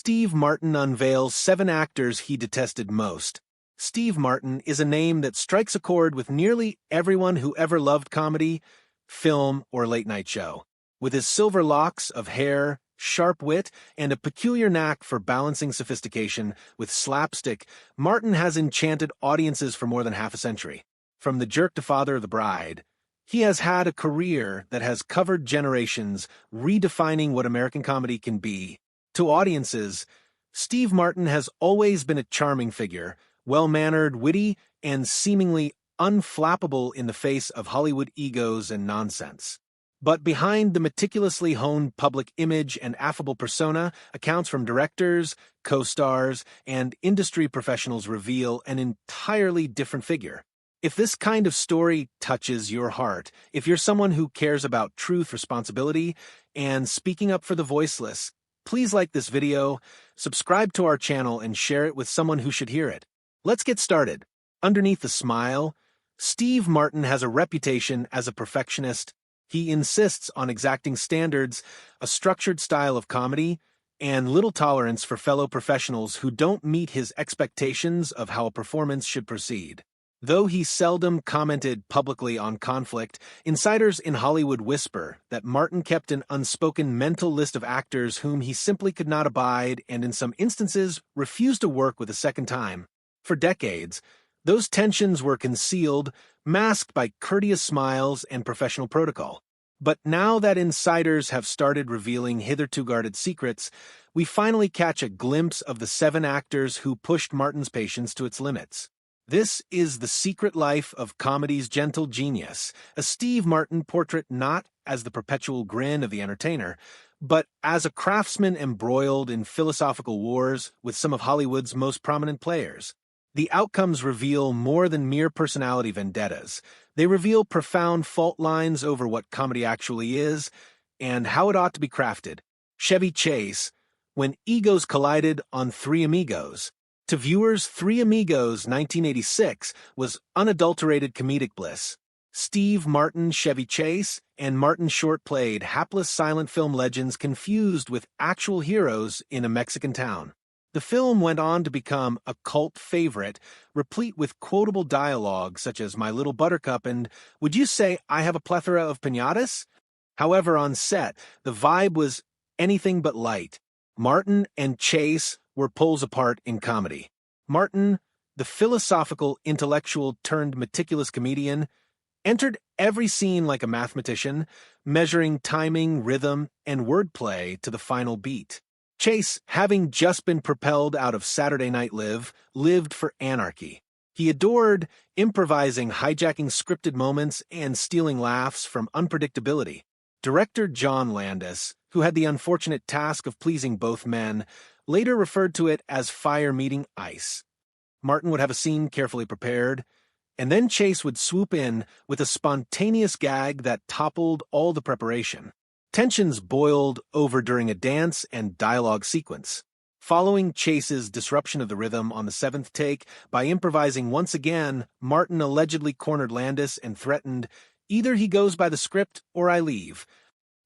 Steve Martin unveils 7 actors he detested most. Steve Martin is a name that strikes a chord with nearly everyone who ever loved comedy, film, or late-night show. With his silver locks of hair, sharp wit, and a peculiar knack for balancing sophistication with slapstick, Martin has enchanted audiences for more than half a century. From the jerk to father of the bride, he has had a career that has covered generations, redefining what American comedy can be. To audiences, Steve Martin has always been a charming figure, well-mannered, witty, and seemingly unflappable in the face of Hollywood egos and nonsense. But behind the meticulously honed public image and affable persona, accounts from directors, co-stars, and industry professionals reveal an entirely different figure. If this kind of story touches your heart, if you're someone who cares about truth, responsibility, and speaking up for the voiceless, please like this video, subscribe to our channel, and share it with someone who should hear it. Let's get started. Underneath the smile, Steve Martin has a reputation as a perfectionist. He insists on exacting standards, a structured style of comedy, and little tolerance for fellow professionals who don't meet his expectations of how a performance should proceed. Though he seldom commented publicly on conflict, insiders in Hollywood whisper that Martin kept an unspoken mental list of actors whom he simply could not abide and in some instances refused to work with a second time. For decades, those tensions were concealed, masked by courteous smiles and professional protocol. But now that insiders have started revealing hitherto guarded secrets, we finally catch a glimpse of the 7 actors who pushed Martin's patience to its limits. This is the secret life of comedy's gentle genius, a Steve Martin portrait not as the perpetual grin of the entertainer, but as a craftsman embroiled in philosophical wars with some of Hollywood's most prominent players. The outcomes reveal more than mere personality vendettas. They reveal profound fault lines over what comedy actually is and how it ought to be crafted. Chevy Chase, When Egos Collided on Three Amigos. To viewers, Three Amigos 1986 was unadulterated comedic bliss. Steve Martin, Chevy Chase, and Martin Short played hapless silent film legends confused with actual heroes in a Mexican town. The film went on to become a cult favorite, replete with quotable dialogue such as "My Little Buttercup" and "Would you say I have a plethora of piñatas?" However, on set, the vibe was anything but light. Martin and Chase were poles apart in comedy. Martin, the philosophical, intellectual turned meticulous comedian, entered every scene like a mathematician, measuring timing, rhythm, and wordplay to the final beat. Chase, having just been propelled out of Saturday Night Live, lived for anarchy. He adored improvising, hijacking scripted moments, and stealing laughs from unpredictability. Director John Landis, who had the unfortunate task of pleasing both men, later referred to it as fire meeting ice. Martin would have a scene carefully prepared, and then Chase would swoop in with a spontaneous gag that toppled all the preparation. Tensions boiled over during a dance and dialogue sequence. Following Chase's disruption of the rhythm on the 7th take, by improvising once again, Martin allegedly cornered Landis and threatened, "Either he goes by the script or I leave."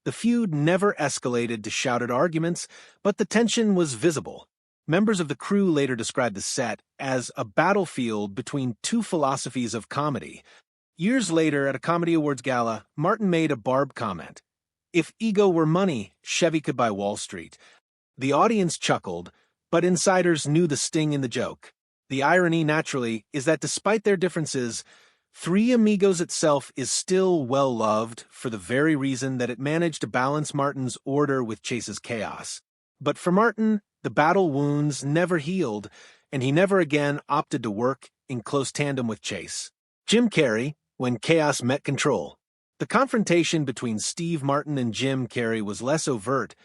The feud never escalated to shouted arguments, but the tension was visible. Members of the crew later described the set as a battlefield between 2 philosophies of comedy. Years later, at a Comedy Awards gala, Martin made a barbed comment. "If ego were money, Chevy could buy Wall Street." The audience chuckled, but insiders knew the sting in the joke. The irony, naturally, is that despite their differences, Three Amigos itself is still well-loved for the very reason that it managed to balance Martin's order with Chase's chaos. But for Martin, the battle wounds never healed, and he never again opted to work in close tandem with Chase. Jim Carrey, When Chaos Met Control. The confrontation between Steve Martin and Jim Carrey was less overt,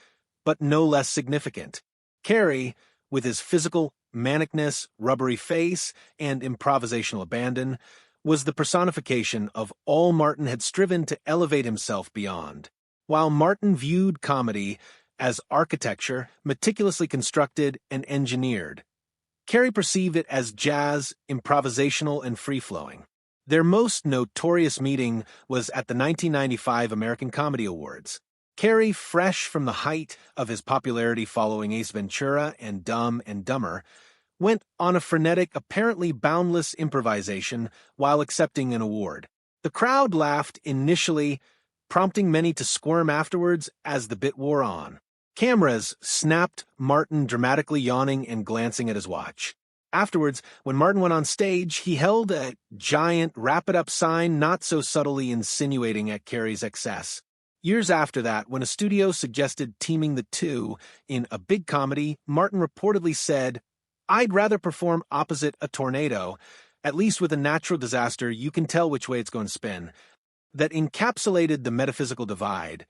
but no less significant. Carrey, with his physical manicness, rubbery face, and improvisational abandon, was the personification of all Martin had striven to elevate himself beyond. While Martin viewed comedy as architecture, meticulously constructed and engineered, Carrey perceived it as jazz, improvisational, and free-flowing. Their most notorious meeting was at the 1995 American Comedy Awards. Carrey, fresh from the height of his popularity following Ace Ventura and Dumb and Dumber, went on a frenetic, apparently boundless improvisation while accepting an award. The crowd laughed initially, prompting many to squirm afterwards as the bit wore on. Cameras snapped Martin dramatically yawning and glancing at his watch. Afterwards, when Martin went on stage, he held a giant wrap-it-up sign not so subtly insinuating at Carrey's excess. Years after that, when a studio suggested teaming the two in a big comedy, Martin reportedly said, "I'd rather perform opposite a tornado. At least with a natural disaster, you can tell which way it's going to spin." That encapsulated the metaphysical divide.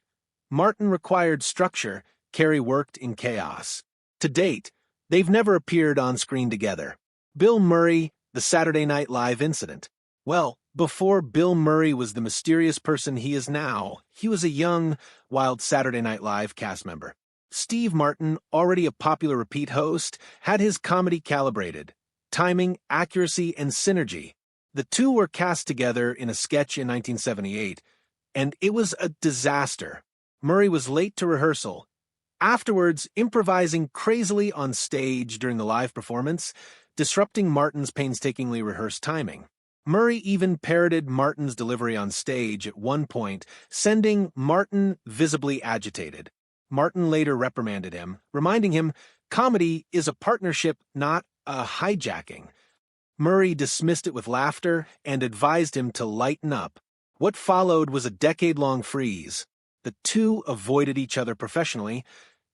Martin required structure, Carrey worked in chaos. To date, they've never appeared on screen together. Bill Murray, the Saturday Night Live incident. Well, before Bill Murray was the mysterious person he is now, he was a young, wild Saturday Night Live cast member. Steve Martin, already a popular repeat host, had his comedy calibrated. Timing, accuracy, and synergy. The two were cast together in a sketch in 1978, and it was a disaster. Murray was late to rehearsal. Afterwards, improvising crazily on stage during the live performance, disrupting Martin's painstakingly rehearsed timing. Murray even parroted Martin's delivery on stage at one point, sending Martin visibly agitated. Martin later reprimanded him, reminding him, "Comedy is a partnership, not a hijacking." Murray dismissed it with laughter and advised him to lighten up. What followed was a decade-long freeze. The two avoided each other professionally,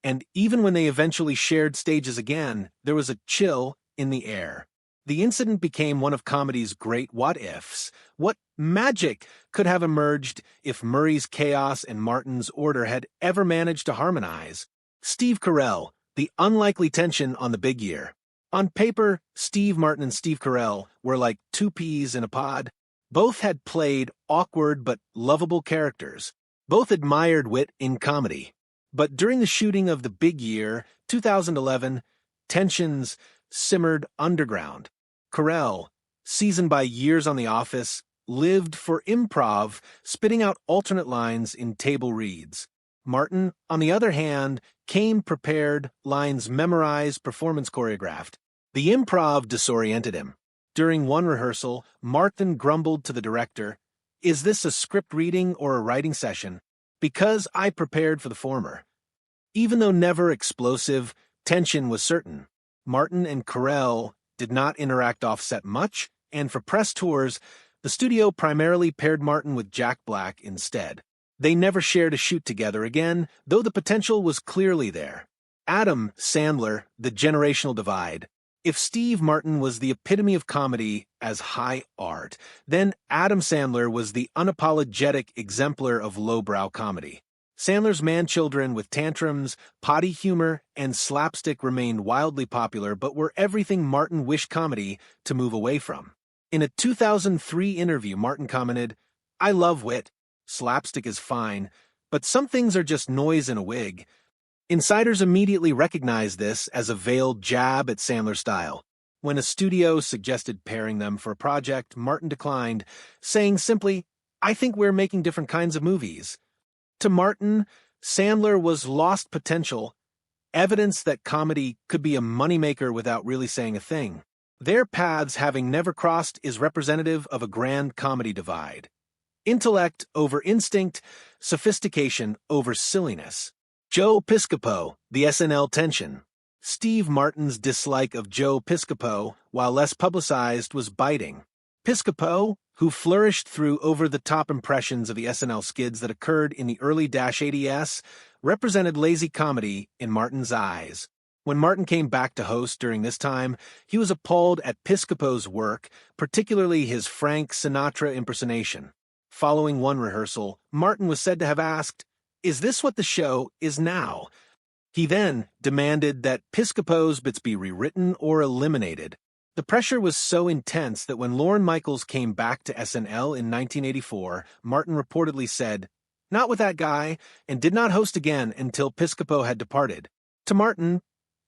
and even when they eventually shared stages again, there was a chill in the air. The incident became one of comedy's great what-ifs. What magic could have emerged if Murray's chaos and Martin's order had ever managed to harmonize? Steve Carell, the unlikely tension on the big year. On paper, Steve Martin and Steve Carell were like two peas in a pod. Both had played awkward but lovable characters. Both admired wit in comedy. But during the shooting of The Big Year, 2011, tensions simmered underground. Carell, seasoned by years on The Office, lived for improv, spitting out alternate lines in table reads. Martin, on the other hand, came prepared, lines memorized, performance choreographed. The improv disoriented him. During one rehearsal, Martin grumbled to the director, "Is this a script reading or a writing session? Because I prepared for the former." Even though never explosive, tension was certain. Martin and Carell did not interact off-set much, and for press tours, the studio primarily paired Martin with Jack Black instead. They never shared a shoot together again, though the potential was clearly there. Adam Sandler, the generational divide. If Steve Martin was the epitome of comedy as high art, then Adam Sandler was the unapologetic exemplar of lowbrow comedy. Sandler's man-children with tantrums, potty humor, and slapstick remained wildly popular but were everything Martin wished comedy to move away from. In a 2003 interview, Martin commented, "I love wit. Slapstick is fine, but some things are just noise in a wig." Insiders immediately recognized this as a veiled jab at Sandler's style. When a studio suggested pairing them for a project, Martin declined, saying simply, "I think we're making different kinds of movies." To Martin, Sandler was lost potential, evidence that comedy could be a moneymaker without really saying a thing. Their paths having never crossed is representative of a grand comedy divide. Intellect over instinct, sophistication over silliness. Joe Piscopo, the SNL tension. Steve Martin's dislike of Joe Piscopo, while less publicized, was biting. Piscopo, who flourished through over-the-top impressions of the SNL skids that occurred in the early -80s, represented lazy comedy in Martin's eyes. When Martin came back to host during this time, he was appalled at Piscopo's work, particularly his Frank Sinatra impersonation. Following one rehearsal, Martin was said to have asked, "Is this what the show is now?" He then demanded that Piscopo's bits be rewritten or eliminated. The pressure was so intense that when Lorne Michaels came back to SNL in 1984, Martin reportedly said, "Not with that guy," and did not host again until Piscopo had departed. To Martin,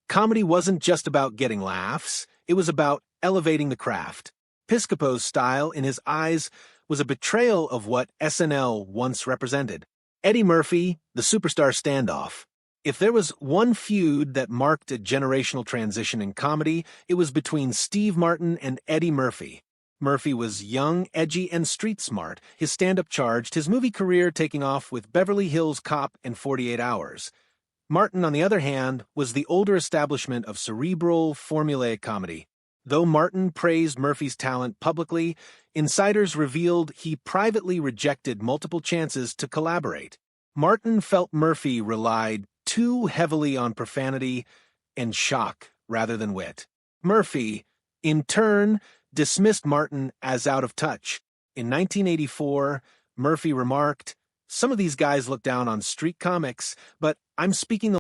comedy wasn't just about getting laughs, it was about elevating the craft. Piscopo's style, in his eyes, was a betrayal of what SNL once represented. Eddie Murphy, the superstar standoff. If there was one feud that marked a generational transition in comedy, it was between Steve Martin and Eddie Murphy. Murphy was young, edgy, and street smart. His stand-up charged, his movie career taking off with Beverly Hills Cop and 48 Hours. Martin, on the other hand, was the older establishment of cerebral, formulaic comedy. Though Martin praised Murphy's talent publicly, insiders revealed he privately rejected multiple chances to collaborate. Martin felt Murphy relied too heavily on profanity and shock rather than wit. Murphy, in turn, dismissed Martin as out of touch. In 1984, Murphy remarked, "Some of these guys look down on street comics, but I'm speaking the